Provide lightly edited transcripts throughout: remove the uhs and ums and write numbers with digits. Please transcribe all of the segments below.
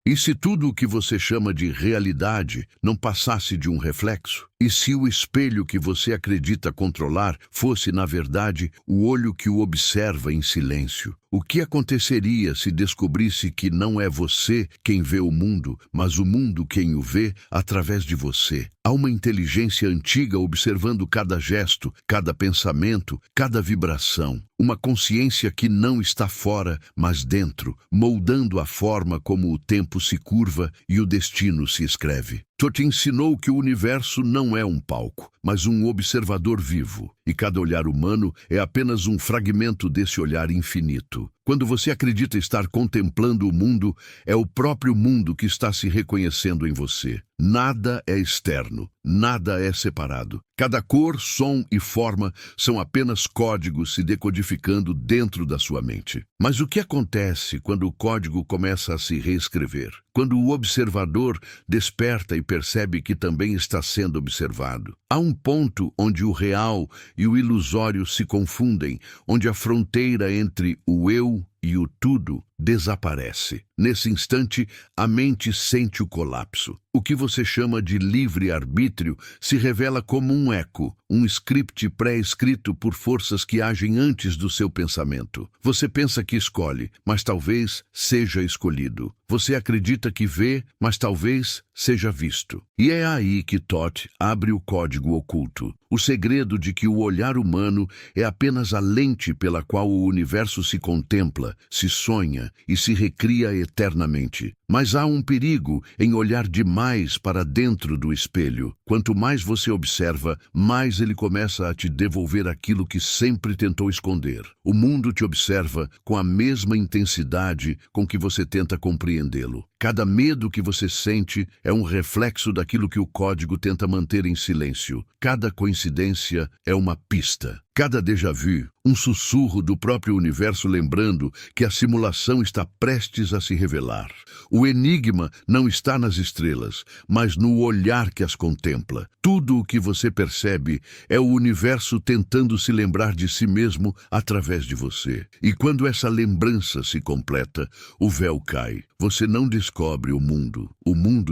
E se tudo o que você chama de realidade não passasse de um reflexo? E se o espelho que você acredita controlar fosse, na verdade, o olho que o observa em silêncio? O que aconteceria se descobrisse que não é você quem vê o mundo, mas o mundo quem o vê através de você? Há uma inteligência antiga observando cada gesto, cada pensamento, cada vibração. Uma consciência que não está fora, mas dentro, moldando a forma como o tempo se curva e o destino se escreve. Thoth ensinou que o universo não é um palco, mas um observador vivo, e cada olhar humano é apenas um fragmento desse olhar infinito. Quando você acredita estar contemplando o mundo, é o próprio mundo que está se reconhecendo em você. Nada é externo, nada é separado. Cada cor, som e forma são apenas códigos se decodificando dentro da sua mente. Mas o que acontece quando o código começa a se reescrever? Quando o observador desperta e percebe que também está sendo observado. Há um ponto onde o real e o ilusório se confundem, onde a fronteira entre o eu e o tudo desaparece. Nesse instante, a mente sente o colapso. O que você chama de livre-arbítrio se revela como um eco, um script pré-escrito por forças que agem antes do seu pensamento. Você pensa que escolhe, mas talvez seja escolhido. Você acredita que vê, mas talvez seja visto. E é aí que Thoth abre o código oculto. O segredo de que o olhar humano é apenas a lente pela qual o universo se contempla, se sonha e se recria eternamente. Mas há um perigo em olhar demais para dentro do espelho. Quanto mais você observa, mais ele começa a te devolver aquilo que sempre tentou esconder. O mundo te observa com a mesma intensidade com que você tenta compreendê-lo. Cada medo que você sente é um reflexo daquilo que o código tenta manter em silêncio. Cada coincidência é uma pista. Cada déjà vu, um sussurro do próprio universo lembrando que a simulação está prestes a se revelar. O enigma não está nas estrelas, mas no olhar que as contempla. Tudo o que você percebe é o universo tentando se lembrar de si mesmo através de você. E quando essa lembrança se completa, o véu cai. Você não descobre o mundo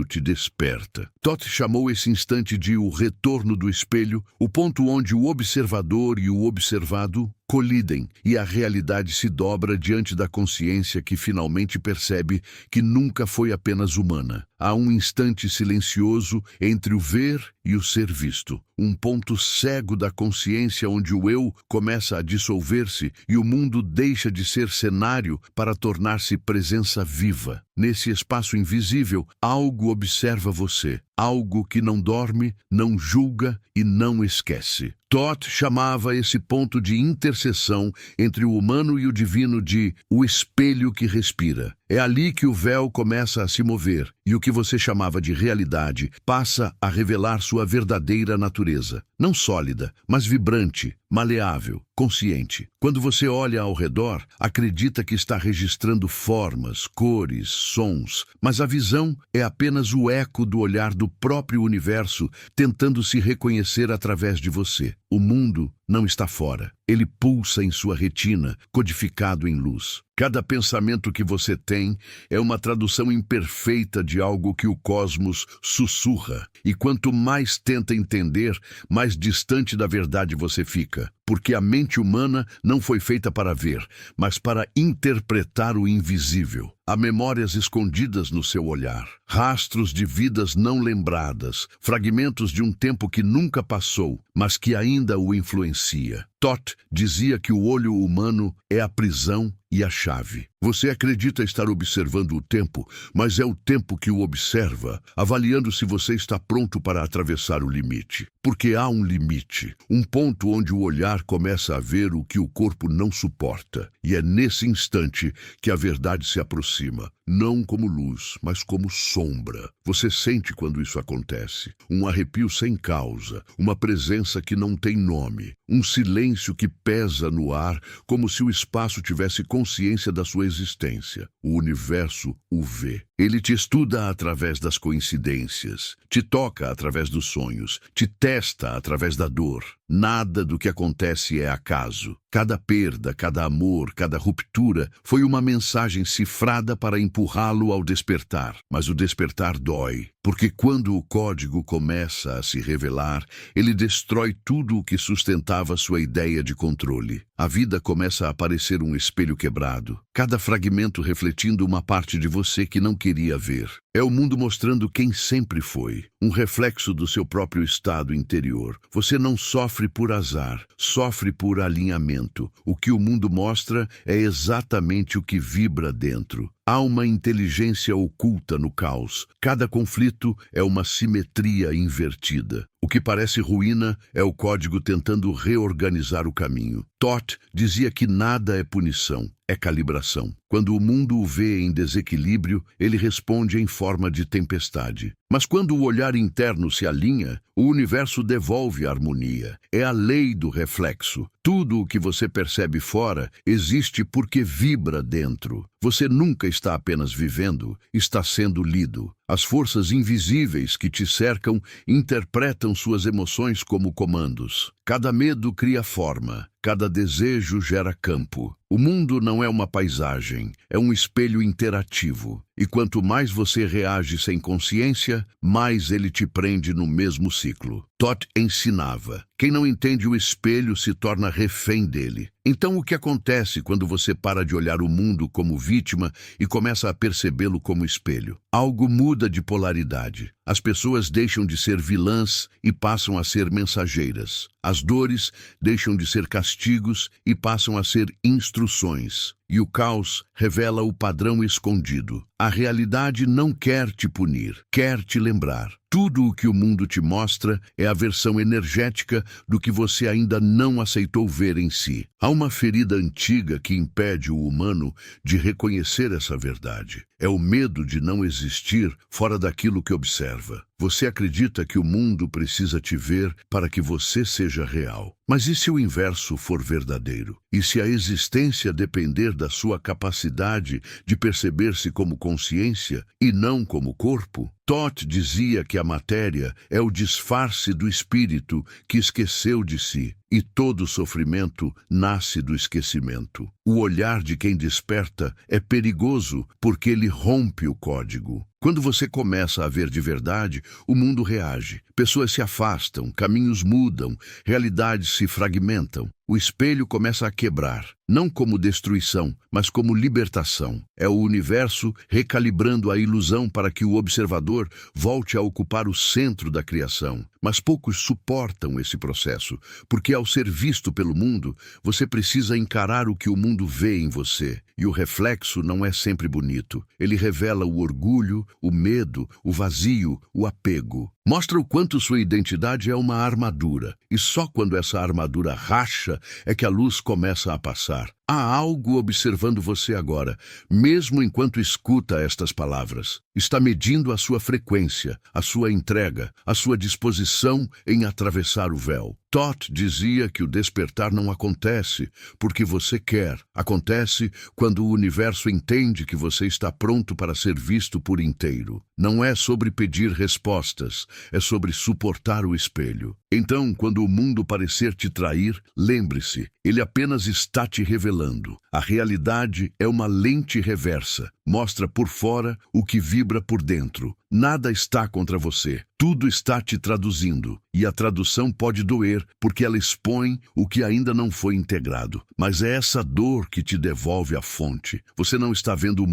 te desperta. Thoth chamou esse instante de o retorno do espelho, o ponto onde o observador e o observado colidem e a realidade se dobra diante da consciência que finalmente percebe que nunca foi apenas humana. Há um instante silencioso entre o ver e o ser visto, um ponto cego da consciência onde o eu começa a dissolver-se e o mundo deixa de ser cenário para tornar-se presença viva. Nesse espaço invisível, algo observa você, algo que não dorme, não julga e não esquece. Thoth chamava esse ponto de interseção entre o humano e o divino de o espelho que respira. É ali que o véu começa a se mover e o que você chamava de realidade passa a revelar sua verdadeira natureza. Não sólida, mas vibrante, maleável, consciente. Quando você olha ao redor, acredita que está registrando formas, cores, sons, mas a visão é apenas o eco do olhar do próprio universo tentando se reconhecer através de você. O mundo não está fora. Ele pulsa em sua retina, codificado em luz. Cada pensamento que você tem é uma tradução imperfeita de algo que o cosmos sussurra. E quanto mais tenta entender, mais distante da verdade você fica. Porque a mente humana não foi feita para ver, mas para interpretar o invisível. Há memórias escondidas no seu olhar, rastros de vidas não lembradas, fragmentos de um tempo que nunca passou, mas que ainda o influencia. Thoth dizia que o olho humano é a prisão e a chave. Você acredita estar observando o tempo, mas é o tempo que o observa, avaliando se você está pronto para atravessar o limite. Porque há um limite, um ponto onde o olhar começa a ver o que o corpo não suporta. E é nesse instante que a verdade se aproxima, não como luz, mas como sombra. Você sente quando isso acontece, um arrepio sem causa, uma presença que não tem nome, um silêncio que pesa no ar, como se o espaço tivesse consciência da sua existência. O universo o vê. Ele te estuda através das coincidências, te toca através dos sonhos, te testa através da dor. Nada do que acontece é acaso. Cada perda, cada amor, cada ruptura foi uma mensagem cifrada para empurrá-lo ao despertar. Mas o despertar dói, porque quando o código começa a se revelar, ele destrói tudo o que sustentava sua ideia de controle. A vida começa a parecer um espelho quebrado, cada fragmento refletindo uma parte de você que não queria ver. É o mundo mostrando quem sempre foi, um reflexo do seu próprio estado interior. Você não sofre por azar, sofre por alinhamento. O que o mundo mostra é exatamente o que vibra dentro. Há uma inteligência oculta no caos. Cada conflito é uma simetria invertida. O que parece ruína é o código tentando reorganizar o caminho. Thoth dizia que nada é punição, é calibração. Quando o mundo o vê em desequilíbrio, ele responde em forma de tempestade. Mas quando o olhar interno se alinha, o universo devolve a harmonia. É a lei do reflexo. Tudo o que você percebe fora existe porque vibra dentro. Você nunca está apenas vivendo, está sendo lido. As forças invisíveis que te cercam interpretam suas emoções como comandos. Cada medo cria forma, cada desejo gera campo. O mundo não é uma paisagem, é um espelho interativo. E quanto mais você reage sem consciência, mais ele te prende no mesmo ciclo. Thoth ensinava: quem não entende o espelho se torna refém dele. Então o que acontece quando você para de olhar o mundo como vítima e começa a percebê-lo como espelho? Algo muda de polaridade. As pessoas deixam de ser vilãs e passam a ser mensageiras. As dores deixam de ser castigos e passam a ser instruções. E o caos revela o padrão escondido. A realidade não quer te punir, quer te lembrar. Tudo o que o mundo te mostra é a versão energética do que você ainda não aceitou ver em si. Há uma ferida antiga que impede o humano de reconhecer essa verdade. É o medo de não existir fora daquilo que observa. Você acredita que o mundo precisa te ver para que você seja real. Mas e se o inverso for verdadeiro? E se a existência depender da sua capacidade de perceber-se como consciência e não como corpo? Thoth dizia que a matéria é o disfarce do espírito que esqueceu de si, e todo sofrimento nasce do esquecimento. O olhar de quem desperta é perigoso porque ele rompe o código. Quando você começa a ver de verdade, o mundo reage. Pessoas se afastam, caminhos mudam, realidades se fragmentam. O espelho começa a quebrar, não como destruição, mas como libertação. É o universo recalibrando a ilusão para que o observador volte a ocupar o centro da criação. Mas poucos suportam esse processo, porque ao ser visto pelo mundo, você precisa encarar o que o mundo vê em você. E o reflexo não é sempre bonito. Ele revela o orgulho, o medo, o vazio, o apego. Mostra o quanto sua identidade é uma armadura. E só quando essa armadura racha é que a luz começa a passar. Há algo observando você agora, mesmo enquanto escuta estas palavras. Está medindo a sua frequência, a sua entrega, a sua disposição em atravessar o véu. Thoth dizia que o despertar não acontece porque você quer. Acontece quando o universo entende que você está pronto para ser visto por inteiro. Não é sobre pedir respostas, é sobre suportar o espelho. Então, quando o mundo parecer te trair, lembre-se, ele apenas está te revelando. A realidade é uma lente reversa. Mostra por fora o que vibra por dentro. Nada está contra você. Tudo está te traduzindo. E a tradução pode doer, porque ela expõe o que ainda não foi integrado. Mas é essa dor que te devolve a fonte. Você não está vendo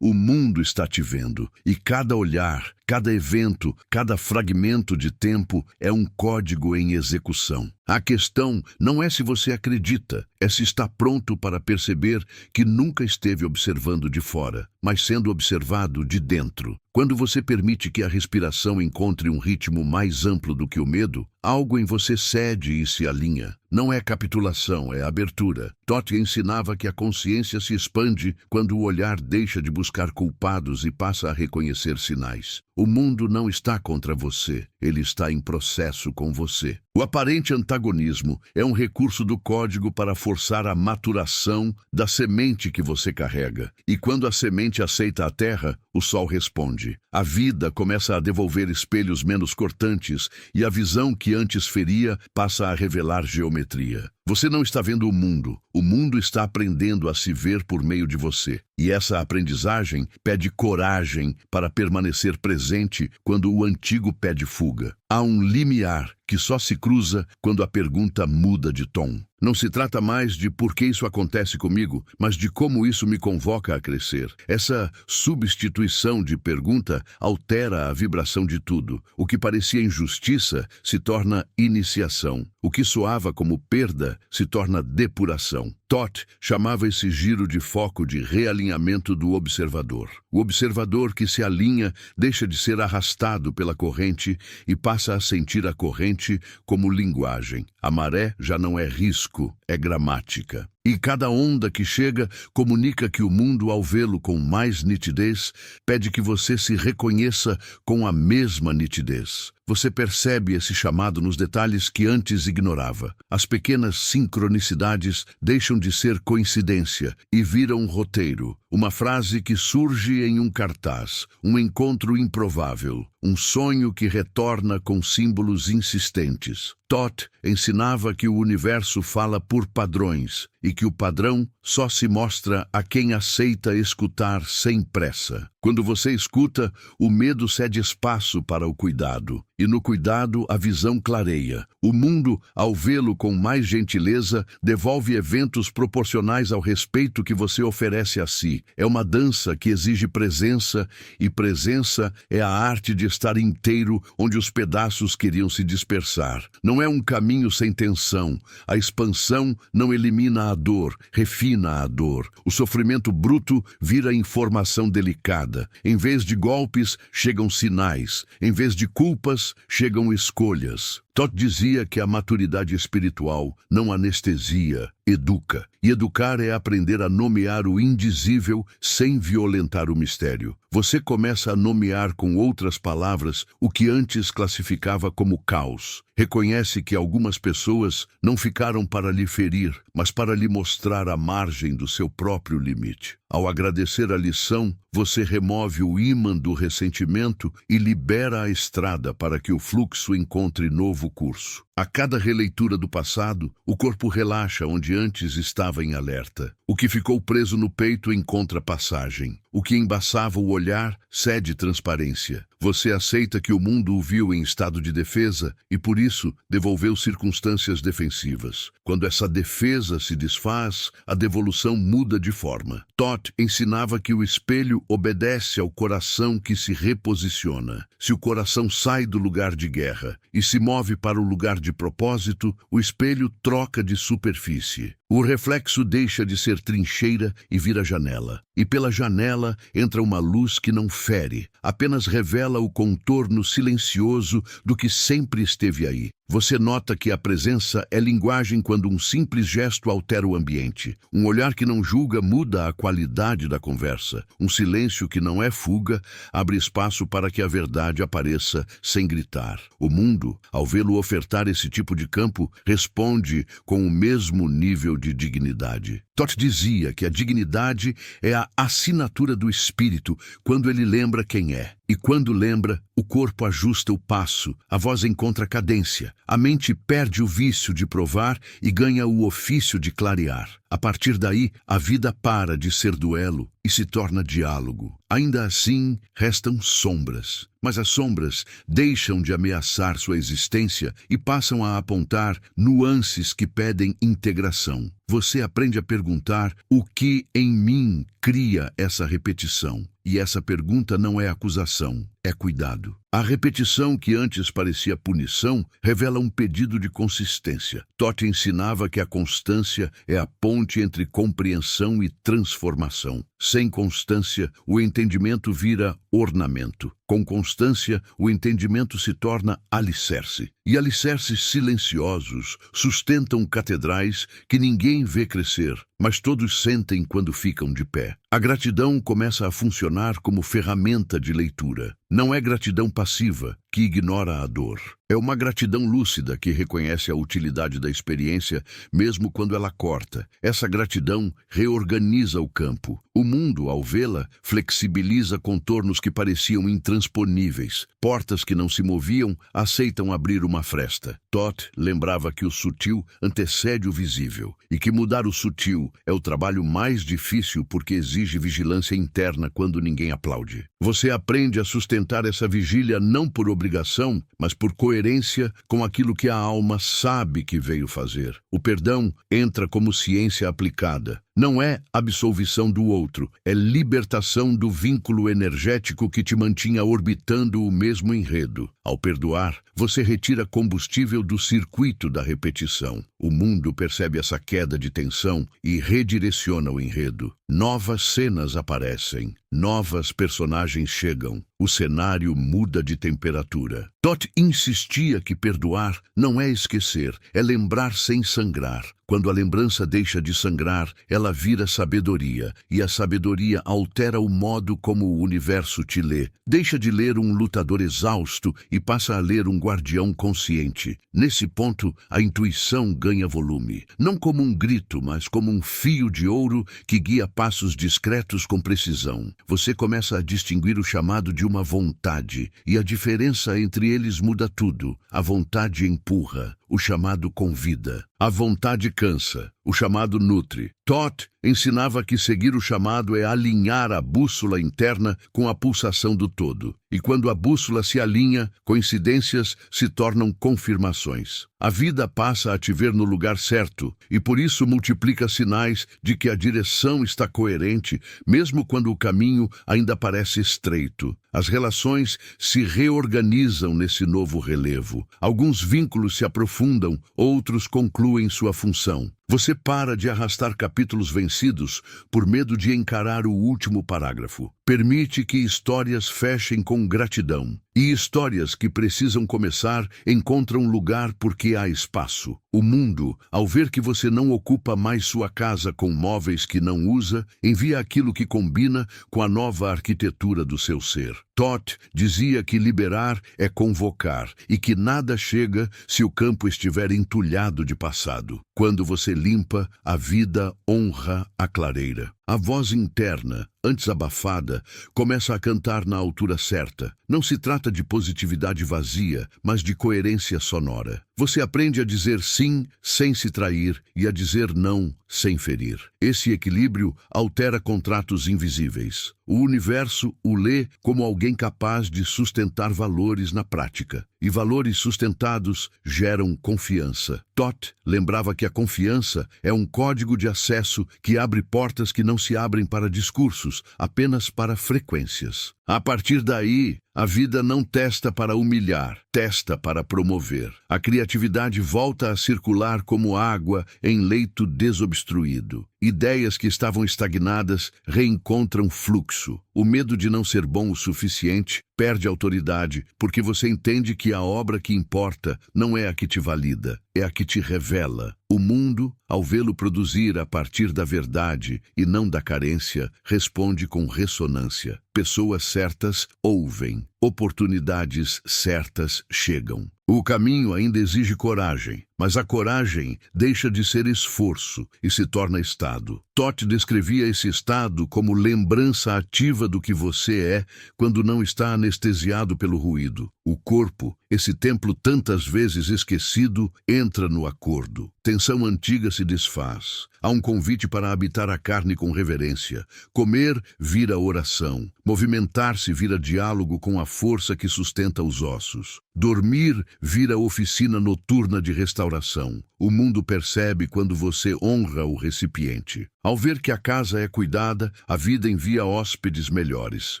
o mundo está te vendo. E cada olhar, cada evento, cada fragmento de tempo é um código em execução. A questão não é se você acredita, é se está pronto para perceber que nunca esteve observando de fora, mas sendo observado de dentro. Quando você permite que a respiração encontre um ritmo mais amplo do que o medo, algo em você cede e se alinha. Não é capitulação, é abertura. Thoth ensinava que a consciência se expande quando o olhar deixa de buscar culpados e passa a reconhecer sinais. O mundo não está contra você, ele está em processo com você. O aparente antagonismo é um recurso do código para forçar a maturação da semente que você carrega. E quando a semente aceita a terra, o sol responde. A vida começa a devolver espelhos menos cortantes e a visão que antes feria passa a revelar geometria. Você não está vendo o mundo está aprendendo a se ver por meio de você. E essa aprendizagem pede coragem para permanecer presente quando o antigo pede fuga. Há um limiar que só se cruza quando a pergunta muda de tom. Não se trata mais de por que isso acontece comigo, mas de como isso me convoca a crescer. Essa substituição de pergunta altera a vibração de tudo. O que parecia injustiça se torna iniciação. O que soava como perda se torna depuração. Toth chamava esse giro de foco de realinhamento do observador. O observador que se alinha deixa de ser arrastado pela corrente e passa a sentir a corrente como linguagem. A maré já não é risco, é gramática. E cada onda que chega comunica que o mundo, ao vê-lo com mais nitidez, pede que você se reconheça com a mesma nitidez. Você percebe esse chamado nos detalhes que antes ignorava. As pequenas sincronicidades deixam de ser coincidência e viram um roteiro. Uma frase que surge em um cartaz, um encontro improvável, um sonho que retorna com símbolos insistentes. Toth ensinava que o universo fala por padrões e que o padrão só se mostra a quem aceita escutar sem pressa. Quando você escuta, o medo cede espaço para o cuidado, e no cuidado a visão clareia. O mundo, ao vê-lo com mais gentileza, devolve eventos proporcionais ao respeito que você oferece a si. É uma dança que exige presença, e presença é a arte de estar inteiro onde os pedaços queriam se dispersar. Não é um caminho sem tensão. A expansão não elimina a dor, refina a dor. O sofrimento bruto vira informação delicada. Em vez de golpes, chegam sinais. Em vez de culpas, chegam escolhas. Toth dizia que a maturidade espiritual não anestesia, educa. E educar é aprender a nomear o indizível sem violentar o mistério. Você começa a nomear com outras palavras o que antes classificava como caos. Reconhece que algumas pessoas não ficaram para lhe ferir, mas para lhe mostrar a margem do seu próprio limite. Ao agradecer a lição, você remove o ímã do ressentimento e libera a estrada para que o fluxo encontre novo curso. A cada releitura do passado, o corpo relaxa onde antes estava em alerta. O que ficou preso no peito encontra passagem. O que embaçava o olhar cede transparência. Você aceita que o mundo o viu em estado de defesa e, por isso, devolveu circunstâncias defensivas. Quando essa defesa se desfaz, a devolução muda de forma. Toth ensinava que o espelho obedece ao coração que se reposiciona. Se o coração sai do lugar de guerra e se move para o lugar de propósito, o espelho troca de superfície. O reflexo deixa de ser trincheira e vira janela. E pela janela entra uma luz que não fere, apenas revela o contorno silencioso do que sempre esteve aí. Você nota que a presença é linguagem quando um simples gesto altera o ambiente. Um olhar que não julga muda a qualidade da conversa. Um silêncio que não é fuga abre espaço para que a verdade apareça sem gritar. O mundo, ao vê-lo ofertar esse tipo de campo, responde com o mesmo nível de dignidade. Toth dizia que a dignidade é a assinatura do espírito quando ele lembra quem é. E quando lembra, o corpo ajusta o passo, a voz encontra cadência, a mente perde o vício de provar e ganha o ofício de clarear. A partir daí, a vida para de ser duelo e se torna diálogo. Ainda assim, restam sombras. Mas as sombras deixam de ameaçar sua existência e passam a apontar nuances que pedem integração. Você aprende a perguntar o que em mim cria essa repetição. E essa pergunta não é acusação, é cuidado. A repetição que antes parecia punição revela um pedido de consistência. Toth ensinava que a constância é a ponte entre compreensão e transformação. Sem constância, o entendimento vira ornamento. Com constância, o entendimento se torna alicerce. E alicerces silenciosos sustentam catedrais que ninguém vê crescer, mas todos sentem quando ficam de pé. A gratidão começa a funcionar como ferramenta de leitura. Não é gratidão passiva, que ignora a dor. É uma gratidão lúcida que reconhece a utilidade da experiência, mesmo quando ela corta. Essa gratidão reorganiza o campo. O mundo, ao vê-la, flexibiliza contornos que pareciam intransponíveis. Portas que não se moviam aceitam abrir uma fresta. Toth lembrava que o sutil antecede o visível, e que mudar o sutil é o trabalho mais difícil porque exige vigilância interna quando ninguém aplaude. Você aprende a sustentar essa vigília não por obrigação, mas por coerência com aquilo que a alma sabe que veio fazer. O perdão entra como ciência aplicada. Não é absolvição do outro, é libertação do vínculo energético que te mantinha orbitando o mesmo enredo. Ao perdoar, você retira combustível do circuito da repetição. O mundo percebe essa queda de tensão e redireciona o enredo. Novas cenas aparecem, novas personagens chegam. O cenário muda de temperatura. Toth insistia que perdoar não é esquecer, é lembrar sem sangrar. Quando a lembrança deixa de sangrar, ela vira sabedoria, e a sabedoria altera o modo como o universo te lê. Deixa de ler um lutador exausto e passa a ler um guardião consciente. Nesse ponto, a intuição ganha volume, não como um grito, mas como um fio de ouro que guia passos discretos com precisão. Você começa a distinguir o chamado de uma vontade, e a diferença entre eles muda tudo. A vontade empurra, o chamado convida. A vontade cansa, o chamado nutre. Toth ensinava que seguir o chamado é alinhar a bússola interna com a pulsação do todo. E quando a bússola se alinha, coincidências se tornam confirmações. A vida passa a te ver no lugar certo, e por isso multiplica sinais de que a direção está coerente, mesmo quando o caminho ainda parece estreito. As relações se reorganizam nesse novo relevo. Alguns vínculos se aprofundam, outros concluem sua função. Você para de arrastar capítulos vencidos por medo de encarar o último parágrafo. Permite que histórias fechem com gratidão. E histórias que precisam começar encontram lugar porque há espaço. O mundo, ao ver que você não ocupa mais sua casa com móveis que não usa, envia aquilo que combina com a nova arquitetura do seu ser. Toth dizia que liberar é convocar e que nada chega se o campo estiver entulhado de passado. Quando você limpa, a vida honra a clareira. A voz interna, antes abafada, começa a cantar na altura certa. Não se trata de positividade vazia, mas de coerência sonora. Você aprende a dizer sim sem se trair e a dizer não sem ferir. Esse equilíbrio altera contratos invisíveis. O universo o lê como alguém capaz de sustentar valores na prática. E valores sustentados geram confiança. Toth lembrava que a confiança é um código de acesso que abre portas que não se abrem para discursos, apenas para frequências. A partir daí, a vida não testa para humilhar, testa para promover. A criatividade volta a circular como água em leito desobstruído. Ideias que estavam estagnadas reencontram fluxo. O medo de não ser bom o suficiente perde autoridade, porque você entende que a obra que importa não é a que te valida, é a que te revela. O mundo, ao vê-lo produzir a partir da verdade e não da carência, responde com ressonância. Pessoas certas ouvem, oportunidades certas chegam. O caminho ainda exige coragem, mas a coragem deixa de ser esforço e se torna estado. Toth descrevia esse estado como lembrança ativa do que você é quando não está anestesiado pelo ruído. O corpo, esse templo tantas vezes esquecido, entra no acordo. Tensão antiga se desfaz. Há um convite para habitar a carne com reverência. Comer vira oração. Movimentar-se vira diálogo com a força que sustenta os ossos. Dormir vira oficina noturna de restauração. O mundo percebe quando você honra o recipiente. Ao ver que a casa é cuidada, a vida envia hóspedes melhores.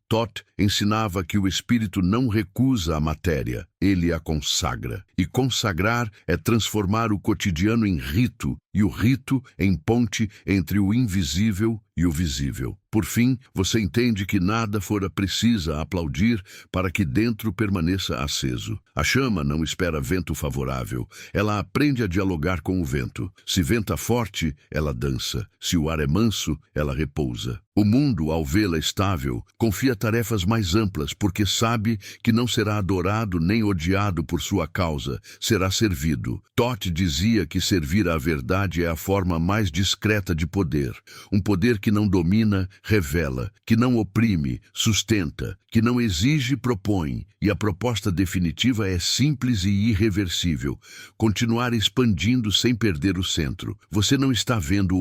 Toth ensinava que o espírito não recusa a matéria, ele a consagra. E consagrar é transformar o cotidiano em rito, e o rito em ponte entre o invisível e o visível. Por fim, você entende que nada fora precisa aplaudir para que dentro permaneça aceso. A chama não espera vento favorável, ela aprende a dialogar com o vento. Se venta forte, ela dança. Se o ar é manso, ela repousa. O mundo, ao vê-la estável, confia tarefas mais amplas porque sabe que não será adorado nem odiado por sua causa, será servido. Todd dizia que servir à verdade é a forma mais discreta de poder. Um poder que não domina, revela, que não oprime, sustenta, que não exige, propõe. E a proposta definitiva é simples e irreversível. Continuar expandindo sem perder o centro. Você não está vendo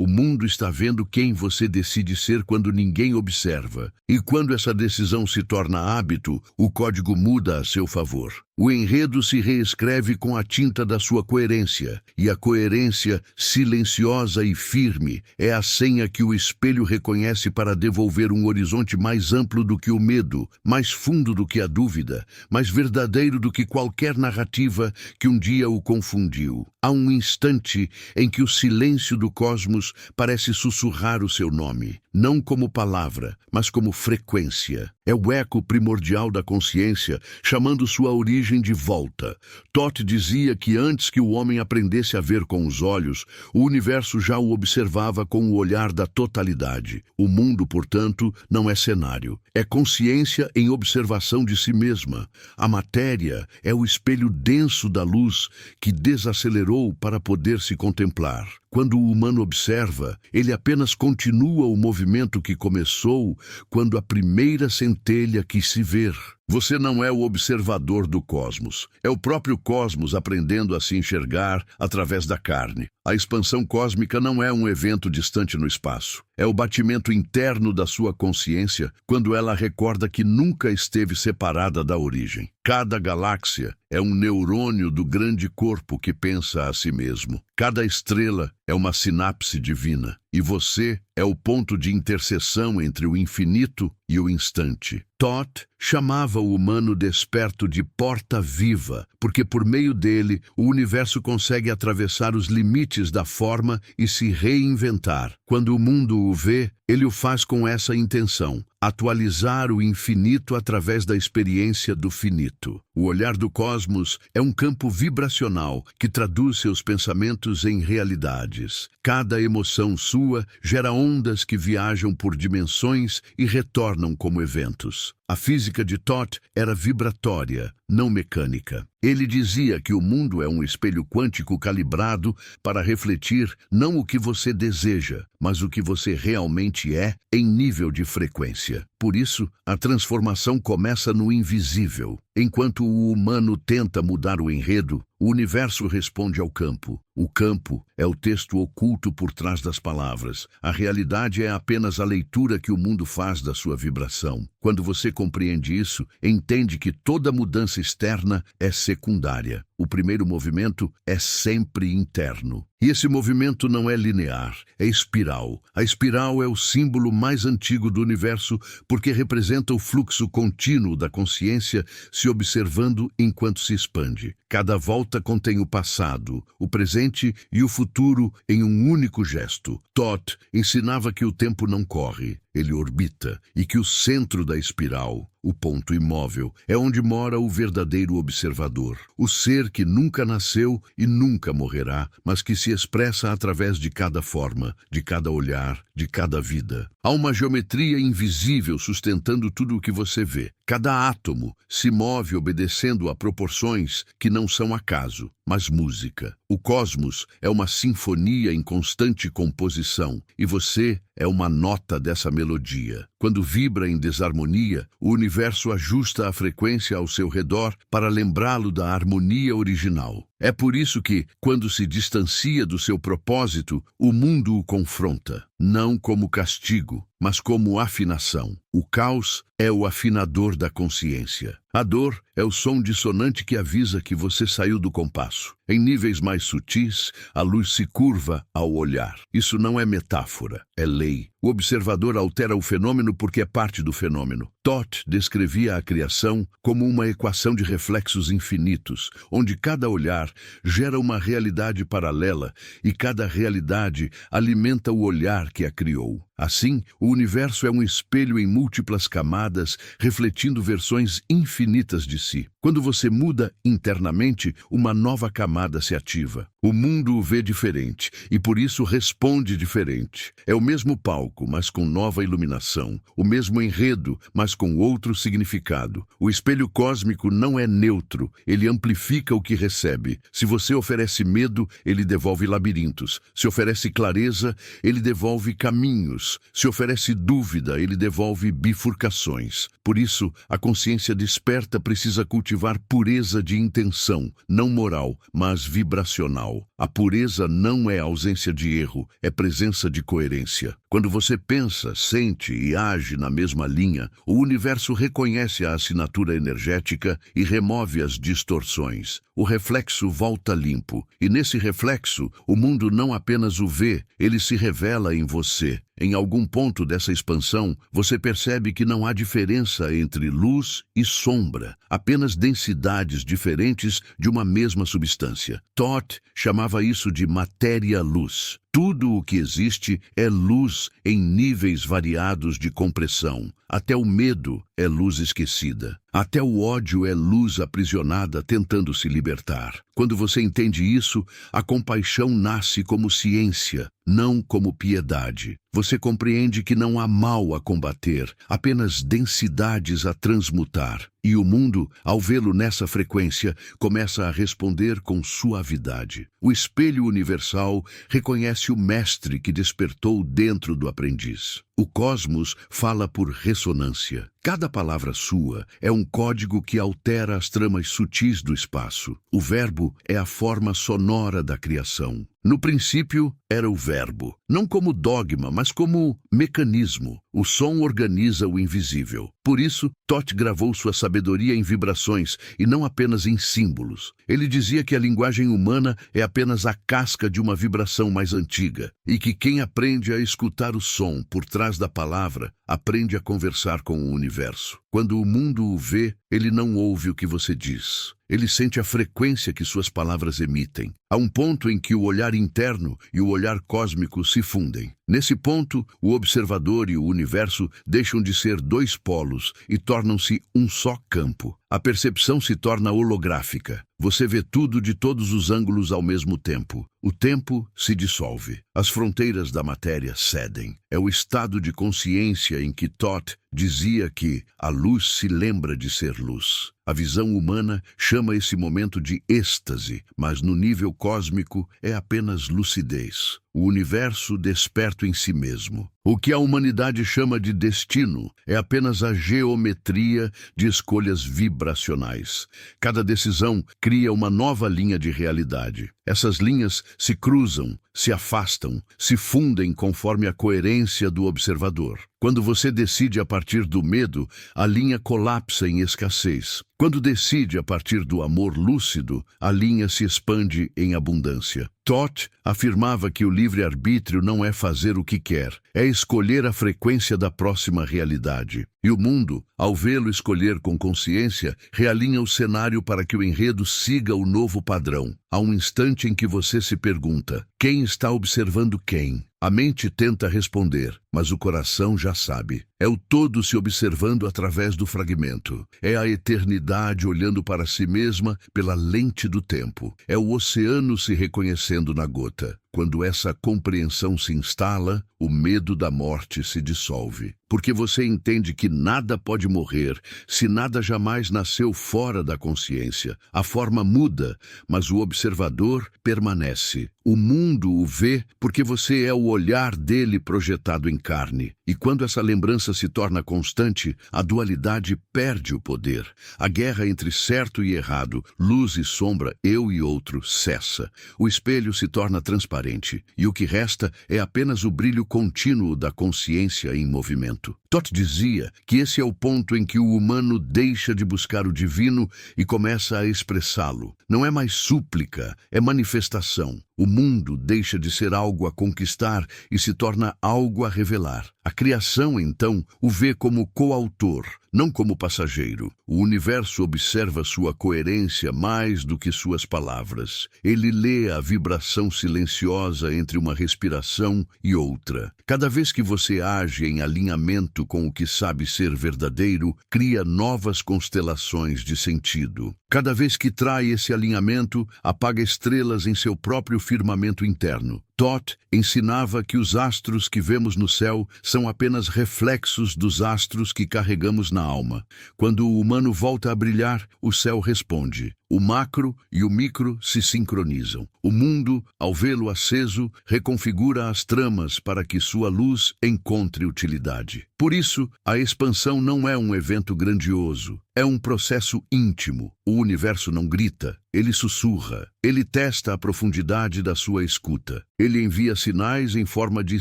o mundo está vendo quem você decide ser quando ninguém observa. E quando essa decisão se torna hábito, o código muda a seu favor. O enredo se reescreve com a tinta da sua coerência, e a coerência, silenciosa e firme, é a senha que o espelho reconhece para devolver um horizonte mais amplo do que o medo, mais fundo do que a dúvida, mais verdadeiro do que qualquer narrativa que um dia o confundiu. Há um instante em que o silêncio do cosmos parece sussurrar o seu nome, não como palavra, mas como frequência. É o eco primordial da consciência, chamando sua origem de volta. Todd dizia que antes que o homem aprendesse a ver com os olhos, o universo já o observava com o olhar da totalidade. O mundo, portanto, não é cenário. É consciência em observação de si mesma. A matéria é o espelho denso da luz que desacelerou para poder se contemplar. Quando o humano observa, ele apenas continua o movimento que começou quando a primeira centelha quis se ver. Você não é o observador do cosmos. É o próprio cosmos aprendendo a se enxergar através da carne. A expansão cósmica não é um evento distante no espaço. É o batimento interno da sua consciência quando ela recorda que nunca esteve separada da origem. Cada galáxia é um neurônio do grande corpo que pensa a si mesmo. Cada estrela é uma sinapse divina. E você é o ponto de interseção entre o infinito e o instante. Todd chamava o humano desperto de porta viva, porque por meio dele o universo consegue atravessar os limites da forma e se reinventar. Quando o mundo o vê, ele o faz com essa intenção: atualizar o infinito através da experiência do finito. O olhar do cosmos é um campo vibracional que traduz seus pensamentos em realidades. Cada emoção sua gera ondas que viajam por dimensões e retornam como eventos. A física de Todd era vibratória, não mecânica. Ele dizia que o mundo é um espelho quântico calibrado para refletir não o que você deseja, mas o que você realmente é em nível de frequência. Por isso, a transformação começa no invisível. Enquanto o humano tenta mudar o enredo, o universo responde ao campo. O campo é o texto oculto por trás das palavras. A realidade é apenas a leitura que o mundo faz da sua vibração. Quando você compreende isso, entende que toda mudança externa é secundária. O primeiro movimento é sempre interno. E esse movimento não é linear, é espiral. A espiral é o símbolo mais antigo do universo porque representa o fluxo contínuo da consciência se observando enquanto se expande. Cada volta contém o passado, o presente e o futuro em um único gesto. Todd ensinava que o tempo não corre, ele orbita, e que o centro da espiral, o ponto imóvel, é onde mora o verdadeiro observador, o ser que nunca nasceu e nunca morrerá, mas que se expressa através de cada forma, de cada olhar, de cada vida. Há uma geometria invisível sustentando tudo o que você vê. Cada átomo se move obedecendo a proporções que não são acaso, mas música. O cosmos é uma sinfonia em constante composição, e você é uma nota dessa melodia. Quando vibra em desarmonia, o universo ajusta a frequência ao seu redor para lembrá-lo da harmonia original. É por isso que, quando se distancia do seu propósito, o mundo o confronta, não como castigo, mas como afinação. O caos é o afinador da consciência. A dor é o som dissonante que avisa que você saiu do compasso. Em níveis mais sutis, a luz se curva ao olhar. Isso não é metáfora, é lei. O observador altera o fenômeno porque é parte do fenômeno. Todd descrevia a criação como uma equação de reflexos infinitos, onde cada olhar gera uma realidade paralela e cada realidade alimenta o olhar que a criou. Assim, o universo é um espelho em múltiplas camadas, refletindo versões infinitas de si. Quando você muda internamente, uma nova camada se ativa. O mundo o vê diferente e por isso responde diferente. É o mesmo palco, palco, mas com nova iluminação. O mesmo enredo, mas com outro significado. O espelho cósmico não é neutro, ele amplifica o que recebe. Se você oferece medo, ele devolve labirintos. Se oferece clareza, ele devolve caminhos. Se oferece dúvida, ele devolve bifurcações. Por isso, a consciência desperta precisa cultivar pureza de intenção, não moral, mas vibracional. A pureza não é ausência de erro, é presença de coerência. Quando você pensa, sente e age na mesma linha, o universo reconhece a assinatura energética e remove as distorções. O reflexo volta limpo, e nesse reflexo, o mundo não apenas o vê, ele se revela em você. Em algum ponto dessa expansão, você percebe que não há diferença entre luz e sombra, apenas densidades diferentes de uma mesma substância. Toth chamava isso de matéria-luz. Tudo o que existe é luz em níveis variados de compressão. Até o medo é luz esquecida. Até o ódio é luz aprisionada tentando se libertar. Quando você entende isso, a compaixão nasce como ciência, não como piedade. Você compreende que não há mal a combater, apenas densidades a transmutar. E o mundo, ao vê-lo nessa frequência, começa a responder com suavidade. O espelho universal reconhece o mestre que despertou dentro do aprendiz. O cosmos fala por ressonância. Cada palavra sua é um código que altera as tramas sutis do espaço. O verbo é a forma sonora da criação. No princípio, era o verbo, não como dogma, mas como mecanismo. O som organiza o invisível. Por isso, Toth gravou sua sabedoria em vibrações e não apenas em símbolos. Ele dizia que a linguagem humana é apenas a casca de uma vibração mais antiga, e que quem aprende a escutar o som por trás da palavra, aprende a conversar com o universo. Quando o mundo o vê, ele não ouve o que você diz. Ele sente a frequência que suas palavras emitem. Há um ponto em que o olhar interno e o olhar cósmico se fundem. Nesse ponto, o observador e o universo deixam de ser dois polos e tornam-se um só campo. A percepção se torna holográfica. Você vê tudo de todos os ângulos ao mesmo tempo. O tempo se dissolve. As fronteiras da matéria cedem. É o estado de consciência em que Toth dizia que a luz se lembra de ser luz. A visão humana chama esse momento de êxtase, mas no nível cósmico é apenas lucidez. O universo desperto em si mesmo. O que a humanidade chama de destino é apenas a geometria de escolhas vibracionais. Cada decisão cria uma nova linha de realidade. Essas linhas se cruzam, se afastam, se fundem conforme a coerência do observador. Quando você decide a partir do medo, a linha colapsa em escassez. Quando decide a partir do amor lúcido, a linha se expande em abundância. Toth afirmava que o livre-arbítrio não é fazer o que quer, é escolher a frequência da próxima realidade. E o mundo, ao vê-lo escolher com consciência, realinha o cenário para que o enredo siga o novo padrão. Há um instante em que você se pergunta: quem está observando quem? A mente tenta responder, mas o coração já sabe. É o todo se observando através do fragmento. É a eternidade olhando para si mesma pela lente do tempo. É o oceano se reconhecendo na gota. Quando essa compreensão se instala, o medo da morte se dissolve. Porque você entende que nada pode morrer se nada jamais nasceu fora da consciência. A forma muda, mas o observador permanece. O mundo o vê porque você é o olhar dele projetado em carne. E quando essa lembrança se torna constante, a dualidade perde o poder. A guerra entre certo e errado, luz e sombra, eu e outro, cessa. O espelho se torna transparente, e o que resta é apenas o brilho contínuo da consciência em movimento. Toth dizia que esse é o ponto em que o humano deixa de buscar o divino e começa a expressá-lo. Não é mais súplica, é manifestação. O mundo deixa de ser algo a conquistar e se torna algo a revelar. A criação, então, o vê como coautor, não como passageiro. O universo observa sua coerência mais do que suas palavras. Ele lê a vibração silenciosa entre uma respiração e outra. Cada vez que você age em alinhamento com o que sabe ser verdadeiro, cria novas constelações de sentido. Cada vez que trai esse alinhamento, apaga estrelas em seu próprio firmamento interno. Thoth ensinava que os astros que vemos no céu são apenas reflexos dos astros que carregamos na alma. Quando o humano volta a brilhar, o céu responde. O macro e o micro se sincronizam. O mundo, ao vê-lo aceso, reconfigura as tramas para que sua luz encontre utilidade. Por isso, a expansão não é um evento grandioso, é um processo íntimo. O universo não grita, ele sussurra. Ele testa a profundidade da sua escuta. Ele envia sinais em forma de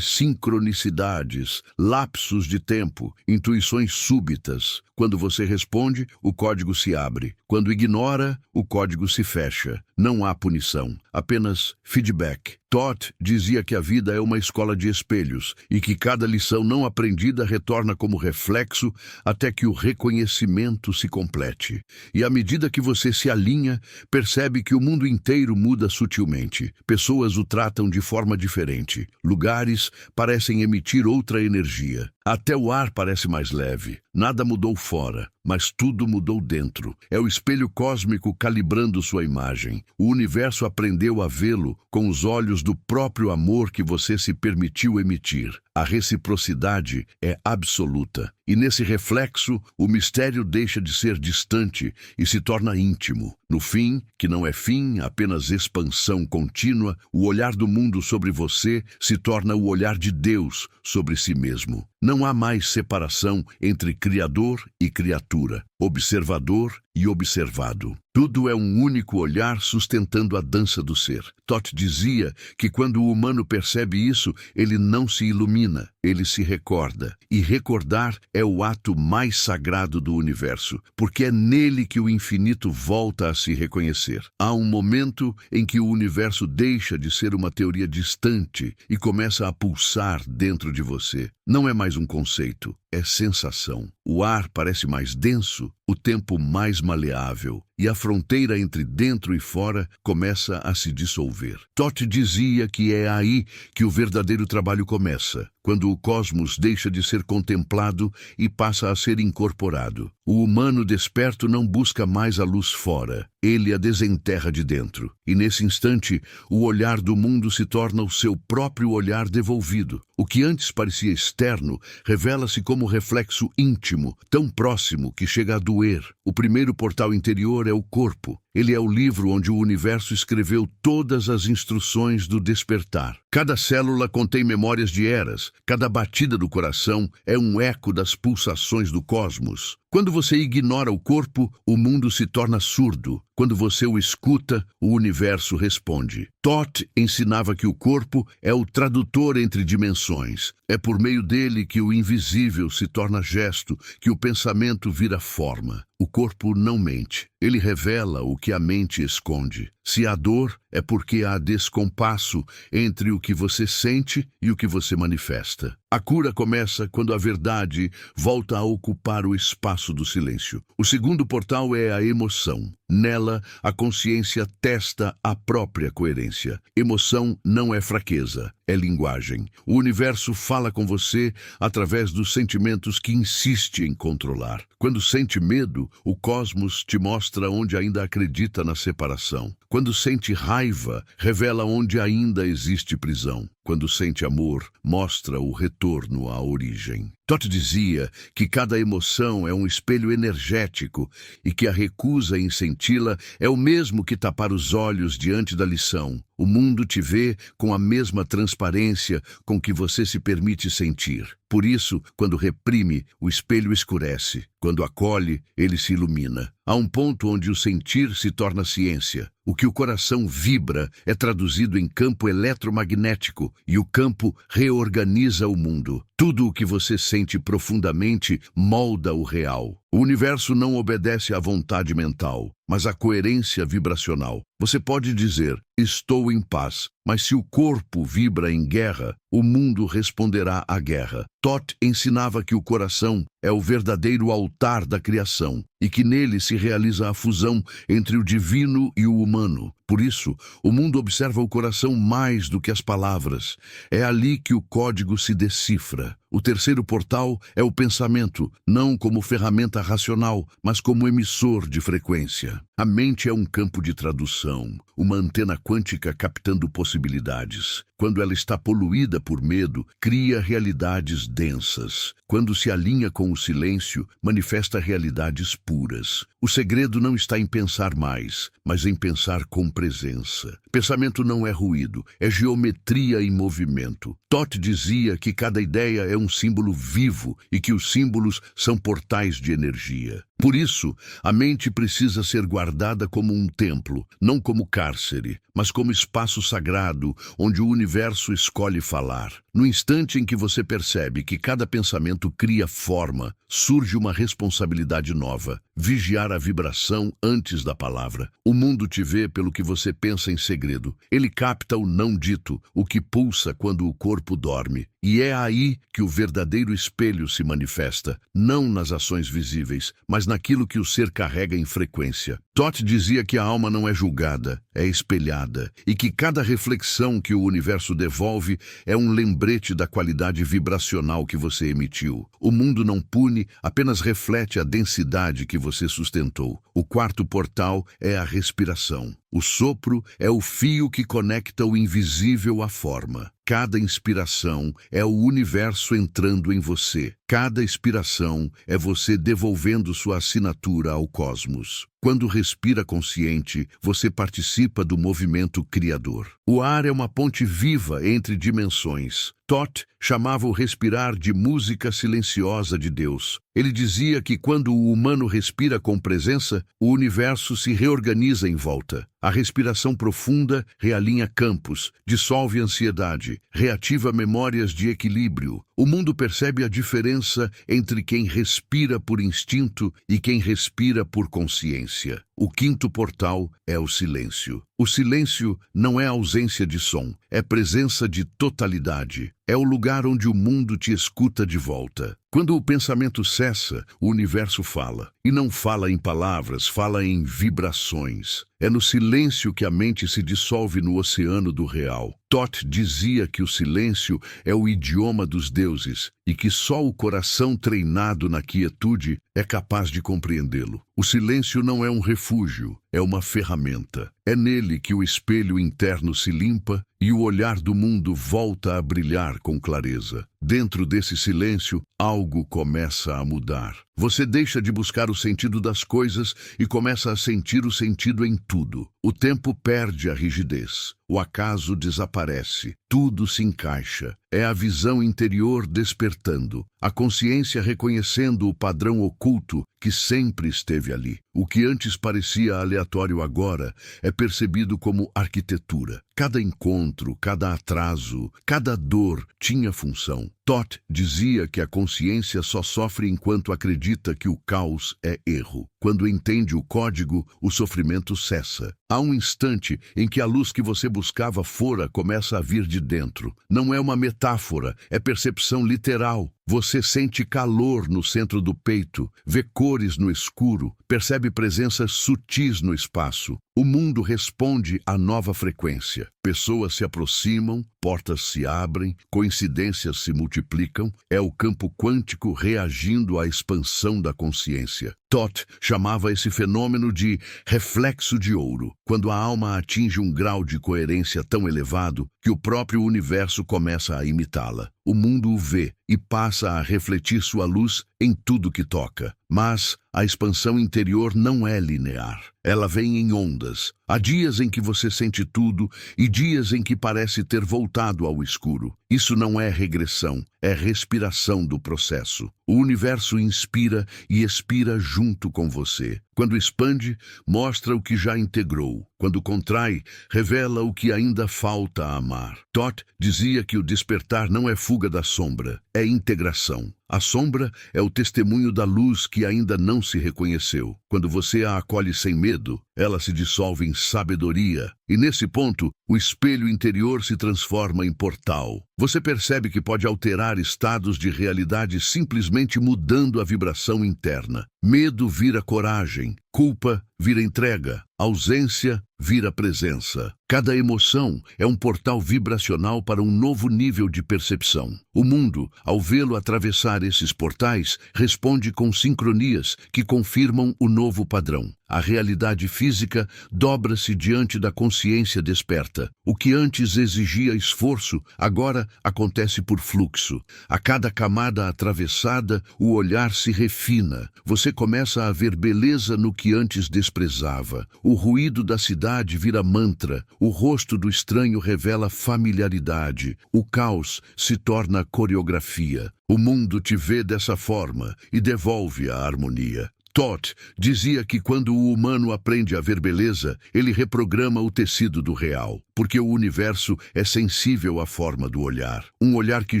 sincronicidades, lapsos de tempo, intuições súbitas. Quando você responde, o código se abre. Quando ignora, o código se fecha. Não há punição, apenas feedback. Thoth dizia que a vida é uma escola de espelhos e que cada lição não aprendida retorna como reflexo até que o reconhecimento se complete. E à medida que você se alinha, percebe que o mundo inteiro muda sutilmente. Pessoas o tratam de forma diferente. Lugares parecem emitir outra energia. Até o ar parece mais leve. Nada mudou fora, mas tudo mudou dentro. É o espelho cósmico calibrando sua imagem. O universo aprendeu a vê-lo com os olhos do próprio amor que você se permitiu emitir. A reciprocidade é absoluta. E nesse reflexo, o mistério deixa de ser distante e se torna íntimo. No fim, que não é fim, apenas expansão contínua, o olhar do mundo sobre você se torna o olhar de Deus sobre si mesmo. Não há mais separação entre Criador e criatura, observador e observado. Tudo é um único olhar sustentando a dança do ser. Thoth dizia que quando o humano percebe isso, ele não se ilumina, ele se recorda. E recordar é o ato mais sagrado do universo, porque é nele que o infinito volta a se reconhecer. Há um momento em que o universo deixa de ser uma teoria distante e começa a pulsar dentro de você. Não é mais um conceito, é sensação. O ar parece mais denso, o tempo mais maleável, e a fronteira entre dentro e fora começa a se dissolver. Thoth dizia que é aí que o verdadeiro trabalho começa, quando o cosmos deixa de ser contemplado e passa a ser incorporado. O humano desperto não busca mais a luz fora, ele a desenterra de dentro. E nesse instante, o olhar do mundo se torna o seu próprio olhar devolvido. O que antes parecia externo, revela-se como reflexo íntimo, tão próximo que chega a doer. O primeiro portal interior é o corpo. Ele é o livro onde o universo escreveu todas as instruções do despertar. Cada célula contém memórias de eras, cada batida do coração é um eco das pulsações do cosmos. Quando você ignora o corpo, o mundo se torna surdo. Quando você o escuta, o universo responde. Thoth ensinava que o corpo é o tradutor entre dimensões. É por meio dele que o invisível se torna gesto, que o pensamento vira forma. O corpo não mente. Ele revela o que a mente esconde. Se há dor, é porque há descompasso entre o que você sente e o que você manifesta. A cura começa quando a verdade volta a ocupar o espaço do silêncio. O segundo portal é a emoção. Nela, a consciência testa a própria coerência. Emoção não é fraqueza, é linguagem. O universo fala com você através dos sentimentos que insiste em controlar. Quando sente medo, o cosmos te mostra onde ainda acredita na separação. Quando sente raiva, revela onde ainda existe prisão. Quando sente amor, mostra o retorno à origem. Thoth dizia que cada emoção é um espelho energético e que a recusa em senti-la é o mesmo que tapar os olhos diante da lição. O mundo te vê com a mesma transparência com que você se permite sentir. Por isso, quando reprime, o espelho escurece. Quando acolhe, ele se ilumina. Há um ponto onde o sentir se torna ciência. O que o coração vibra é traduzido em campo eletromagnético e o campo reorganiza o mundo. Tudo o que você sente profundamente molda o real. O universo não obedece à vontade mental, mas à coerência vibracional. Você pode dizer, estou em paz, Mas se o corpo vibra em guerra, o mundo responderá à guerra. Thoth ensinava que o coração é o verdadeiro altar da criação e que nele se realiza a fusão entre o divino e o humano. Por isso, o mundo observa o coração mais do que as palavras. É ali que o código se decifra. O terceiro portal é o pensamento, não como ferramenta racional, mas como emissor de frequência. A mente é um campo de tradução, uma antena quântica captando possibilidades. Quando ela está poluída por medo, cria realidades densas. Quando se alinha com o silêncio, manifesta realidades puras. O segredo não está em pensar mais, mas em pensar com presença. Pensamento não é ruído, é geometria em movimento. Thoth dizia que cada ideia é um símbolo vivo e que os símbolos são portais de energia. Por isso, a mente precisa ser guardada como um templo, não como cárcere, mas como espaço sagrado onde o universo escolhe falar. No instante em que você percebe que cada pensamento cria forma, surge uma responsabilidade nova: vigiar a vibração antes da palavra. O mundo te vê pelo que você pensa em segredo. Ele capta o não dito, o que pulsa quando o corpo dorme. E é aí que o verdadeiro espelho se manifesta, não nas ações visíveis, mas naquilo que o ser carrega em frequência. Thoth dizia que a alma não é julgada, é espelhada, e que cada reflexão que o universo devolve é um lembrete da qualidade vibracional que você emitiu. O mundo não pune, apenas reflete a densidade que você sustentou. O quarto portal é a respiração. O sopro é o fio que conecta o invisível à forma. Cada inspiração é o universo entrando em você. Cada expiração é você devolvendo sua assinatura ao cosmos. Quando respira consciente, você participa do movimento criador. O ar é uma ponte viva entre dimensões. Thoth chamava o respirar de música silenciosa de Deus. Ele dizia que quando o humano respira com presença, o universo se reorganiza em volta. A respiração profunda realinha campos, dissolve ansiedade, reativa memórias de equilíbrio. O mundo percebe a diferença entre quem respira por instinto e quem respira por consciência. O quinto portal é o silêncio. O silêncio não é ausência de som, é presença de totalidade. É o lugar onde o mundo te escuta de volta. Quando o pensamento cessa, o universo fala. E não fala em palavras, fala em vibrações. É no silêncio que a mente se dissolve no oceano do real. Thoth dizia que o silêncio é o idioma dos deuses e que só o coração treinado na quietude é capaz de compreendê-lo. O silêncio não é um refúgio, é uma ferramenta. É nele que o espelho interno se limpa e o olhar do mundo volta a brilhar com clareza. Dentro desse silêncio, algo começa a mudar. Você deixa de buscar o sentido das coisas e começa a sentir o sentido em tudo. O tempo perde a rigidez. O acaso desaparece. Tudo se encaixa. É a visão interior despertando. A consciência reconhecendo o padrão oculto que sempre esteve ali. O que antes parecia aleatório agora é percebido como arquitetura. Cada encontro, cada atraso, cada dor tinha função. Thoth dizia que a consciência só sofre enquanto acredita que o caos é erro. Quando entende o código, o sofrimento cessa. Há um instante em que a luz que você buscava fora começa a vir de dentro. Não é uma metáfora, é percepção literal. Você sente calor no centro do peito, vê cores no escuro, percebe presenças sutis no espaço. O mundo responde à nova frequência. Pessoas se aproximam, portas se abrem, coincidências se multiplicam. É o campo quântico reagindo à expansão da consciência. Thoth chamava esse fenômeno de reflexo de ouro, quando a alma atinge um grau de coerência tão elevado que o próprio universo começa a imitá-la. O mundo o vê e passa a refletir sua luz em tudo que toca. Mas a expansão interior não é linear. Ela vem em ondas. Há dias em que você sente tudo e dias em que parece ter voltado ao escuro. Isso não é regressão, é respiração do processo. O universo inspira e expira junto com você. Quando expande, mostra o que já integrou. Quando contrai, revela o que ainda falta amar. Thoth dizia que o despertar não é fuga da sombra, é integração. A sombra é o testemunho da luz que ainda não se reconheceu. Quando você a acolhe sem medo, ela se dissolve em sabedoria. E nesse ponto, o espelho interior se transforma em portal. Você percebe que pode alterar estados de realidade simplesmente mudando a vibração interna. Medo vira coragem, culpa vira entrega, ausência vira presença. Cada emoção é um portal vibracional para um novo nível de percepção. O mundo, ao vê-lo atravessar esses portais, responde com sincronias que confirmam o novo padrão. A realidade física dobra-se diante da consciência desperta. O que antes exigia esforço, agora acontece por fluxo. A cada camada atravessada, o olhar se refina. Você começa a ver beleza no que antes desprezava. O ruído da cidade vira mantra. O rosto do estranho revela familiaridade. O caos se torna coreografia. O mundo te vê dessa forma e devolve a harmonia. Todd dizia que quando o humano aprende a ver beleza, ele reprograma o tecido do real, porque o universo é sensível à forma do olhar. Um olhar que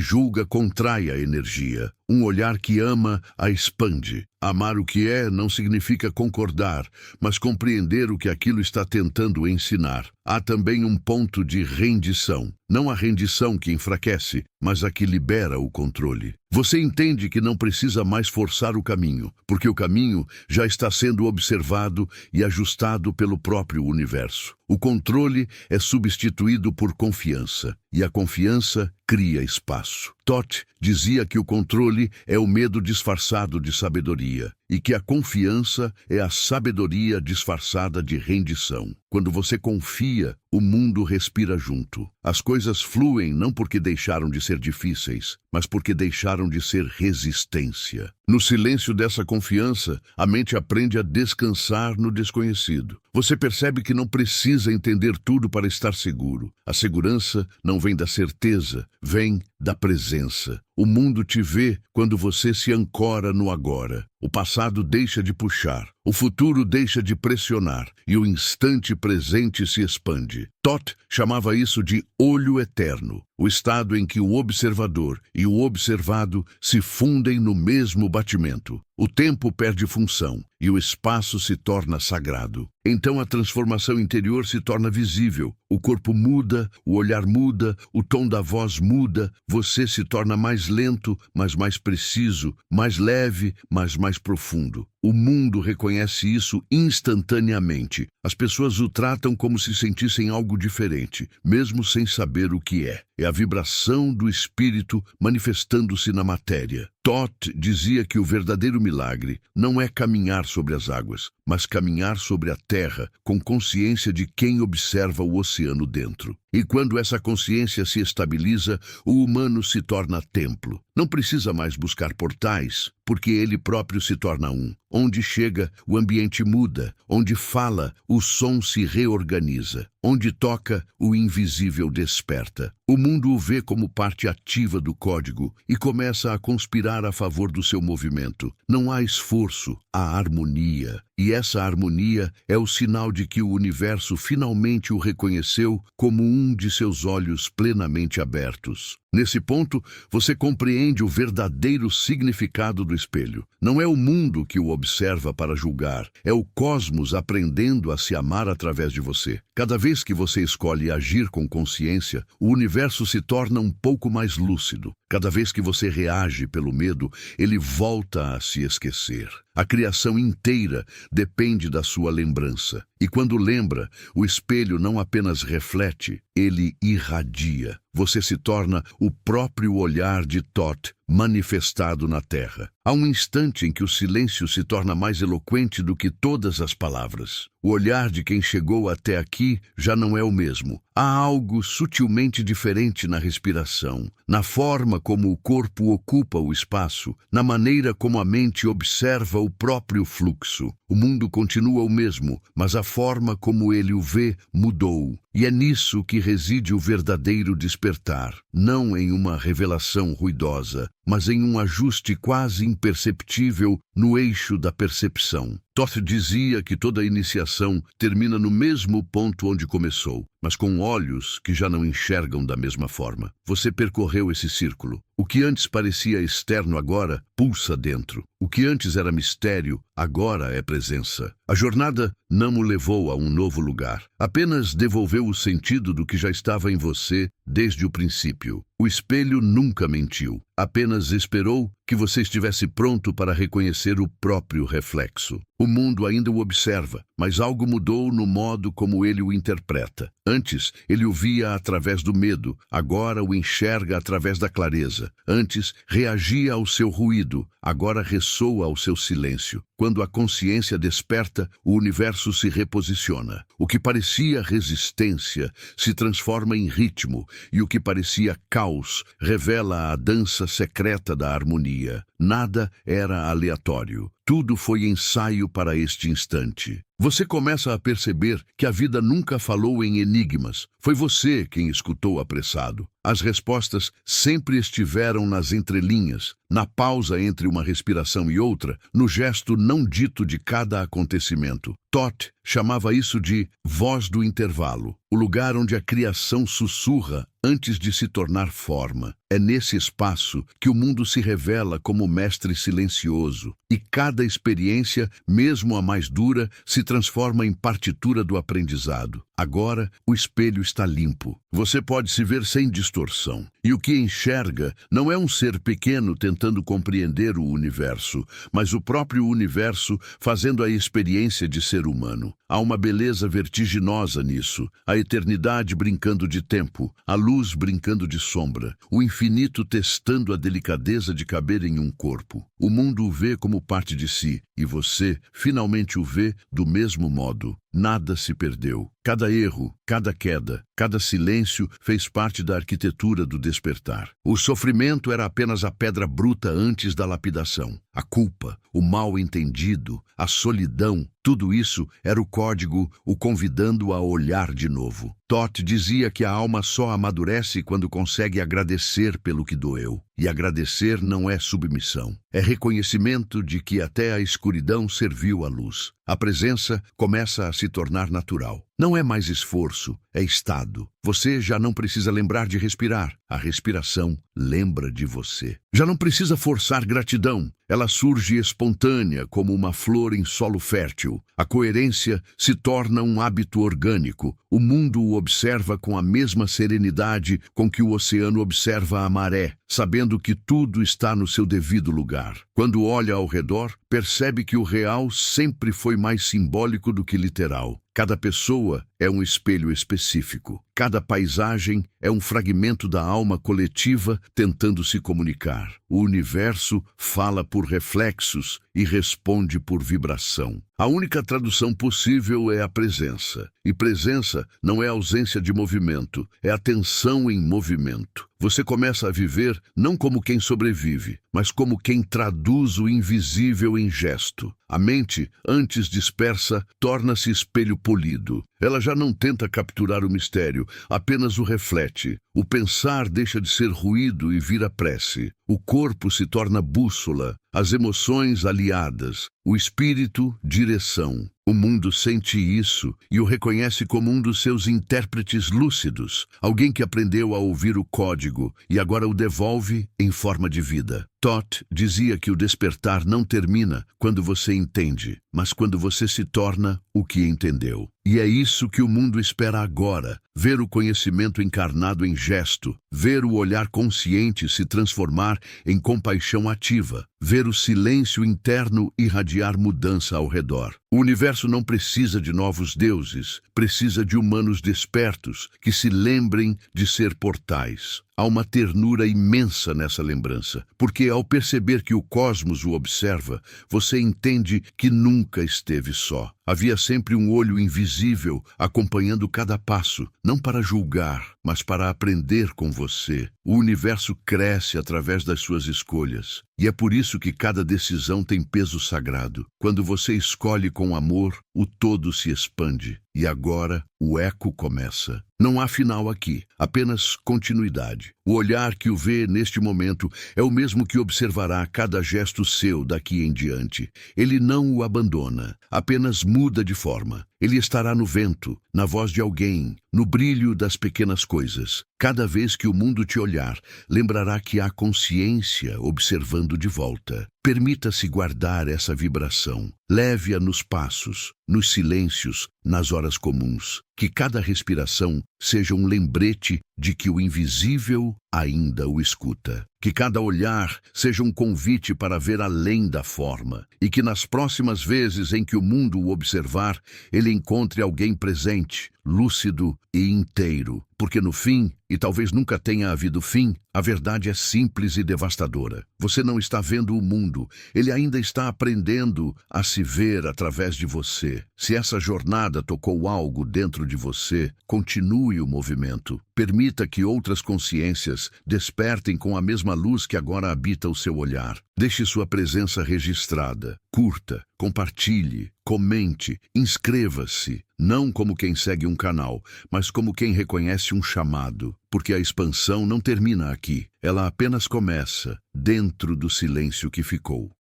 julga contrai a energia. Um olhar que ama a expande. Amar o que é não significa concordar, mas compreender o que aquilo está tentando ensinar. Há também um ponto de rendição. Não a rendição que enfraquece, mas a que libera o controle. Você entende que não precisa mais forçar o caminho, porque o caminho já está sendo observado e ajustado pelo próprio universo. O controle é substituído por confiança, e a confiança cria espaço. Todd dizia que o controle é o medo disfarçado de sabedoria, e que a confiança é a sabedoria disfarçada de rendição. Quando você confia, o mundo respira junto. As coisas fluem não porque deixaram de ser difíceis, mas porque deixaram de ser resistência. No silêncio dessa confiança, a mente aprende a descansar no desconhecido. Você percebe que não precisa entender tudo para estar seguro. A segurança não vem da certeza, vem da presença. O mundo te vê quando você se ancora no agora. O passado deixa de puxar, o futuro deixa de pressionar e o instante presente se expande. Todd chamava isso de olho eterno, o estado em que o observador e o observado se fundem no mesmo batimento. O tempo perde função e o espaço se torna sagrado. Então a transformação interior se torna visível. O corpo muda, o olhar muda, o tom da voz muda, você se torna mais lento, mas mais preciso, mais leve, mas mais profundo. O mundo reconhece isso instantaneamente. As pessoas o tratam como se sentissem algo diferente, mesmo sem saber o que é. É a vibração do espírito manifestando-se na matéria. Todd dizia que o verdadeiro milagre não é caminhar sobre as águas, mas caminhar sobre a terra com consciência de quem observa o oceano dentro. E quando essa consciência se estabiliza, o humano se torna templo. Não precisa mais buscar portais, porque ele próprio se torna um. Onde chega, o ambiente muda. Onde fala, o som se reorganiza. Onde toca, o invisível desperta. O mundo o vê como parte ativa do código e começa a conspirar a favor do seu movimento. Não há esforço, há harmonia. E essa harmonia é o sinal de que o universo finalmente o reconheceu como um de seus olhos plenamente abertos. Nesse ponto, você compreende o verdadeiro significado do espelho. Não é o mundo que o observa para julgar, é o cosmos aprendendo a se amar através de você. Cada vez que você escolhe agir com consciência, o universo se torna um pouco mais lúcido. Cada vez que você reage pelo medo, ele volta a se esquecer. A criação inteira depende da sua lembrança. E quando lembra, o espelho não apenas reflete, ele irradia. Você se torna o próprio olhar de Todd manifestado na terra. Há um instante em que o silêncio se torna mais eloquente do que todas as palavras. O olhar de quem chegou até aqui já não é o mesmo. Há algo sutilmente diferente na respiração, na forma como o corpo ocupa o espaço, na maneira como a mente observa o próprio fluxo. O mundo continua o mesmo, mas a forma como ele o vê mudou. E é nisso que reside o verdadeiro despertar, não em uma revelação ruidosa, mas em um ajuste quase imperceptível no eixo da percepção. Toth dizia que toda iniciação termina no mesmo ponto onde começou, mas com olhos que já não enxergam da mesma forma. Você percorreu esse círculo. O que antes parecia externo agora pulsa dentro. O que antes era mistério, agora é presença. A jornada não o levou a um novo lugar. Apenas devolveu o sentido do que já estava em você desde o princípio. O espelho nunca mentiu. Apenas esperou que você estivesse pronto para reconhecer o próprio reflexo. O mundo ainda o observa, mas algo mudou no modo como ele o interpreta. Antes, ele o via através do medo, agora o enxerga através da clareza. Antes, reagia ao seu ruído, agora ressoa ao seu silêncio. Quando a consciência desperta, o universo se reposiciona. O que parecia resistência se transforma em ritmo, e o que parecia caos revela a dança secreta da harmonia. Nada era aleatório. Tudo foi ensaio para este instante. Você começa a perceber que a vida nunca falou em enigmas. Foi você quem escutou apressado. As respostas sempre estiveram nas entrelinhas, na pausa entre uma respiração e outra, no gesto não dito de cada acontecimento. Toth chamava isso de voz do intervalo, o lugar onde a criação sussurra antes de se tornar forma. É nesse espaço que o mundo se revela como mestre silencioso, e cada experiência, mesmo a mais dura, se transforma em partitura do aprendizado. Agora, o espelho está limpo. Você pode se ver sem distorção. E o que enxerga não é um ser pequeno tentando compreender o universo, mas o próprio universo fazendo a experiência de ser humano. Há uma beleza vertiginosa nisso. A eternidade brincando de tempo, a luz brincando de sombra, o infinito testando a delicadeza de caber em um corpo. O mundo o vê como parte de si, e você finalmente o vê do mesmo modo. Nada se perdeu. Cada erro, cada queda, cada silêncio fez parte da arquitetura do despertar. O sofrimento era apenas a pedra bruta antes da lapidação. A culpa, o mal entendido, a solidão, tudo isso era o código o convidando a olhar de novo. Toth dizia que a alma só amadurece quando consegue agradecer pelo que doeu. E agradecer não é submissão. É reconhecimento de que até a escuridão serviu à luz. A presença começa a se tornar natural. Não é mais esforço, é estado. Você já não precisa lembrar de respirar. A respiração lembra de você. Já não precisa forçar gratidão. Ela surge espontânea como uma flor em solo fértil. A coerência se torna um hábito orgânico. O mundo o observa com a mesma serenidade com que o oceano observa a maré, sabendo que tudo está no seu devido lugar. Quando olha ao redor, percebe que o real sempre foi mais simbólico do que literal. Cada pessoa é um espelho específico. Cada paisagem é um fragmento da alma coletiva tentando se comunicar. O universo fala por reflexos e responde por vibração. A única tradução possível é a presença. E presença não é ausência de movimento, é atenção em movimento. Você começa a viver não como quem sobrevive, mas como quem traduz o invisível em gesto. A mente, antes dispersa, torna-se espelho polido. Ela já não tenta capturar o mistério, apenas o reflete. O pensar deixa de ser ruído e vira prece. O corpo se torna bússola, as emoções aliadas, o espírito direção. O mundo sente isso e o reconhece como um dos seus intérpretes lúcidos, alguém que aprendeu a ouvir o código e agora o devolve em forma de vida. Toth dizia que o despertar não termina quando você entende, mas quando você se torna o que entendeu. E é isso que o mundo espera agora, ver o conhecimento encarnado em gesto, ver o olhar consciente se transformar em compaixão ativa, ver o silêncio interno irradiar mudança ao redor. O universo não precisa de novos deuses, precisa de humanos despertos que se lembrem de ser portais. Há uma ternura imensa nessa lembrança, porque ao perceber que o cosmos o observa, você entende que nunca esteve só. Havia sempre um olho invisível acompanhando cada passo, não para julgar, mas para aprender com você. O universo cresce através das suas escolhas, e é por isso que cada decisão tem peso sagrado. Quando você escolhe com amor, o todo se expande. e agora o eco começa. Não há final aqui, apenas continuidade. O olhar que o vê neste momento é o mesmo que observará cada gesto seu daqui em diante. Ele não o abandona, apenas muda de forma. Ele estará no vento, na voz de alguém, no brilho das pequenas coisas. Cada vez que o mundo te olhar, lembrará que há consciência observando de volta. Permita-se guardar essa vibração. Leve-a nos passos, nos silêncios, nas horas comuns. Que cada respiração seja um lembrete de que o invisível ainda o escuta. Que cada olhar seja um convite para ver além da forma. E que nas próximas vezes em que o mundo o observar, ele encontre alguém presente, lúcido e inteiro. Porque no fim, e talvez nunca tenha havido fim, a verdade é simples e devastadora. Você não está vendo o mundo, ele ainda está aprendendo a se ver através de você. Se essa jornada tocou algo dentro de você, continue o movimento. Permita que outras consciências despertem com a mesma luz que agora habita o seu olhar. Deixe sua presença registrada. Curta, compartilhe, comente, inscreva-se. Não como quem segue um canal, mas como quem reconhece um chamado. Porque a expansão não termina aqui. Ela apenas começa dentro do silêncio que ficou.